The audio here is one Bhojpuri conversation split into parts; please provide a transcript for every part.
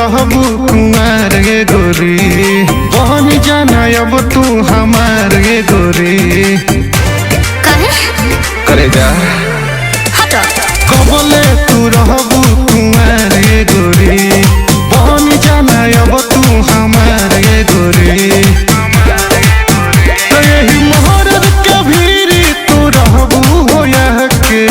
रहबू कुमार गे गोरी, बहन जाना अब तू हमार गे गोरी। करे जा कबले तू रहबू कुमार गे गोरी, बहन जाना अब तू हमार गे गोरी। तो यही मोहरत के भीरी तू रहबू हो यह के।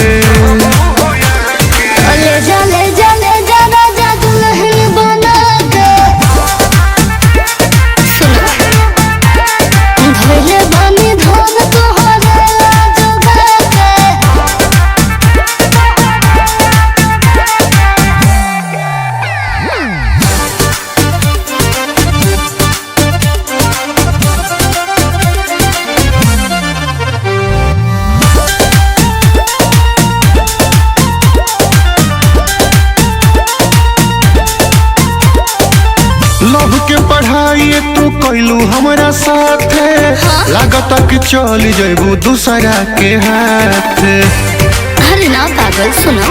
लव के पढ़ाई तू कैलू हमारा साथे, लागत कि चल जैबू दूसरा के हाथ। अरे ना पागल सुनो,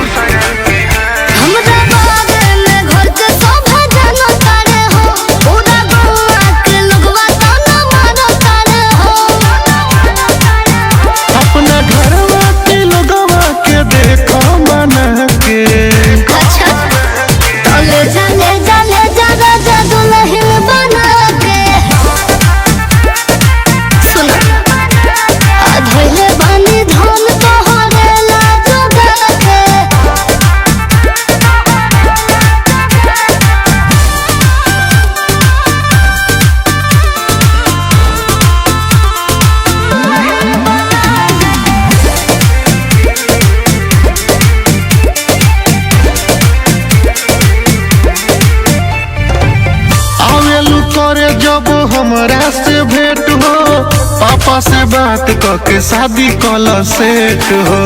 हमरा बारे में घर के सब जानो तारे हो, पूरा गौवा के लोगवा ताना मारो तारे हो। अपना घरवा के लोगवा के देखो बना के। अच्छा ले जा राजा दुल्हन बना के। सुनो धोइले बानी धन तोहरे ला जोगा के। करे जब हमरा से भेंट हो, पापा से बात करके शादी कल सेट हो।